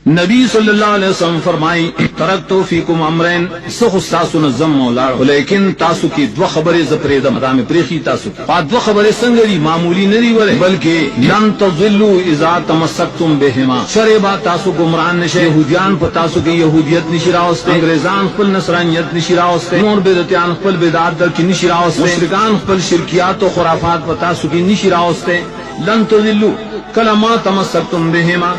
नबी सल्लल्लाहु अलैहि वसल्लम फरमाई तरक्तु फीकुम अमरैन सखुस्तासु नज़म मौला लेकिन तासु की दो खबरें जपरेदम अदा में प्रेखी तासु दो खबरें संगरी मामूली नहीं वरे बल्कि लन तज़िल्लु इज़ा तमस्सक्तुम बिहिमा शरेबा तासु गुमरान नशे यहूदियान पर तासु की यहूदियत निशिरावस्ते अंग्रेजान खपल नसरानियत निशिरावस्ते नूर बेदतियान खपल बेदात दर की निशिरावस्ते मुशरिकान खपल शिरकियात और खुराफात पर तासु की निशिरावस्ते लन तज़िल्लु कलमा तमस्सक्तुम बिहिमा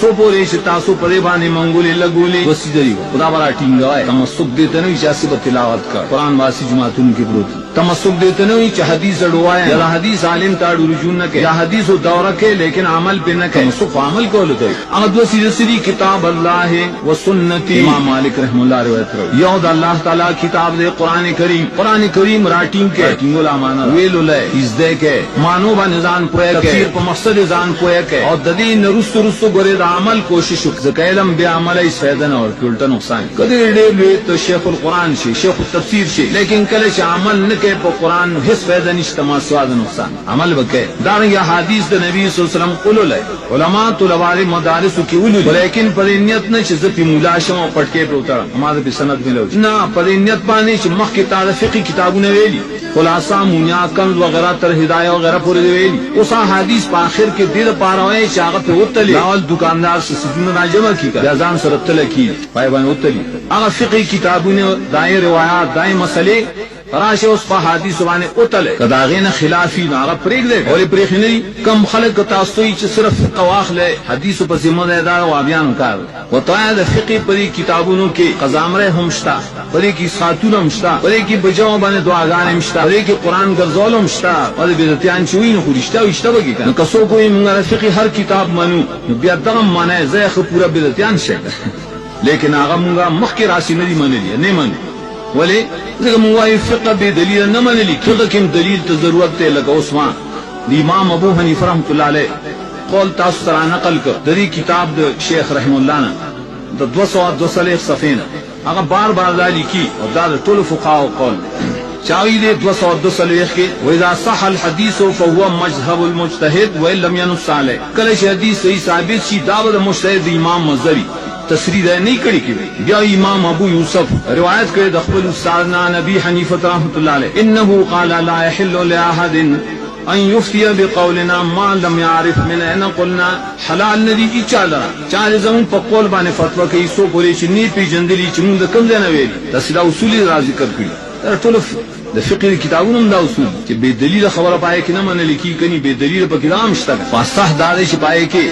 सो पोरे तासु परेबाने मंगोले लगोले वसीदरी खुदा बड़ा टींगा है तमस्सुक देते नहीं चासी तिलावत कर कुरान वासी जुमातुन की प्रोती तमस्सुक देते नहीं चाह हदीस अड़वाए या हदीस आलिम ताड़ू रुजून न के या हदीस दौरा के लेकिन अमल पे न के तमस्सुक अमल को लेते अगद वसीदरी किताब अल्लाह है व सुन्नती इमाम मालिक रहमतुल्लाह रिवायत यौद अल्लाह ताला किताब दे कुरान करीम राटिंग के टिंगोला माना वेलुले इजदे के मानो बा निजान पोए के तफसीर पर मकसद निजान पोए के और ददी नरुस्तु रुस्तु गोरे अमल कोशिश जकैलम बे अमल इस फायदा और उल्टा नुकसान कदर डे तो शेखुल कुरान से शेख तफसीर से लेकिन कल से अमल न के कुरान हिस फायदा निश्तमा स्वाद नुकसान अमल बके दार या हदीस द नबी सल्लल्लाहु अलैहि वसल्लम कुल है उलमा तुलवारी मदारिस की उलू लेकिन परिनियत न चिजती मुलाशम और पटके पे उतर हमारे भी सनद मिलो ना परिनियत पाने से मख की तारीफी किताबों ने वेली खुलासा मुनिया कंज वगैरह तर हिदायत वगैरह पूरे वेली उस हदीस पर आखिर के दिल पारा चागत पे उतली लाल दुकानदार से सिद्दीन नाजमा की का जान सरतल की पायबान उतली अगर फिक़ी किताबों ने दाएं रिवायात दाएं मसले राशे उस पर हदीस वाने उतले कदागे न खिलाफी नारा प्रेग दे और प्रेख नहीं कम खलक तास्तोई सिर्फ कवाख ले हदीस पर जिम्मेदार व अभियान कार वताया फिक़ी परी किताबों के कजामरे हमश्ता परी की सातून हमश्ता परी की बजाओ बने दुआगान हमश्ता परी की कुरान गज़ौल हमश्ता और बेदतियान चुई न खुरिश्ता इश्ता बगी का कसो कोई मंगला फिक़ी हर किताब मानू बियादम माने ज़ैख पूरा बेदतियान से लेकिन आगा मुंगा मख के राशि नहीं माने लिया नहीं माने वले मुवाई फिक़ह बे दलील न मन ली फिक़ह किम दलील तो जरूरत है लगा उस्मान इमाम अबू हनीफा रहमतुल्लाह अलैह कौल तास तरा नकल कर दरी किताब द शेख रहमतुल्लाह न द 202 सफ़ेना अगर बार बार दाली की और दाद तुल फुक़हा कौल चावी दे 202 के वइज़ा सह अल हदीस फहुवा मज़हबुल मुज्तहिद व लम यनुस अलैह कल हदीस सही साबित सी दावत मुज्तहिद इमाम मज़हबी तस्रीर नहीं कड़ी की या इमाम अबू यूसुफ रिवायत करे दखल उस्तादना नबी हनीफा रहमतुल्लाह अलैह इन्नहु क़ाला ला यहिल्लु लिअहदिन अन युफ्तिया बिक़ौलिना मा लम यारिफ मिन अन क़ुलना हलाल नदी की चाला चार जमन पकोल बाने फतवा के सो बोले चिन्नी पी जंदली चिमुंद कम देना वेली तस्ला उसूली जिक्र की तरतुलफ द फिक़ी किताबों में दा उसूल कि बेदलील खबर पाए कि न मन लिखी कनी बेदलील पर किराम इश्तक फासह दादे छिपाए के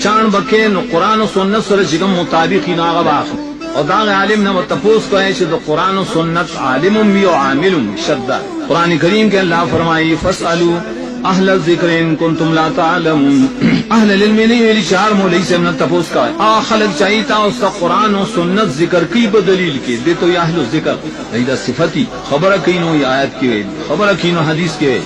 चाण बके न कुरान और सुन्नत सर जिगम मुताबिक ही नागबाख और दाग आलिम न तपोस को है तो कुरान और सुन्नत आलिम भी और आमिल शद्दा कुरान करीम के अल्लाह फरमाई फसअलू अहल ज़िक्र इन कुंतुम ला तालमून अहल इल्म नहीं मेरी चार मौलवी से न तपोस का है खलक चाहिए था उसका कुरान और सुन्नत जिक्र की बदलील के दे तो अहल ज़िक्र सिफती खबर की नो आयत की खबर की नो हदीस के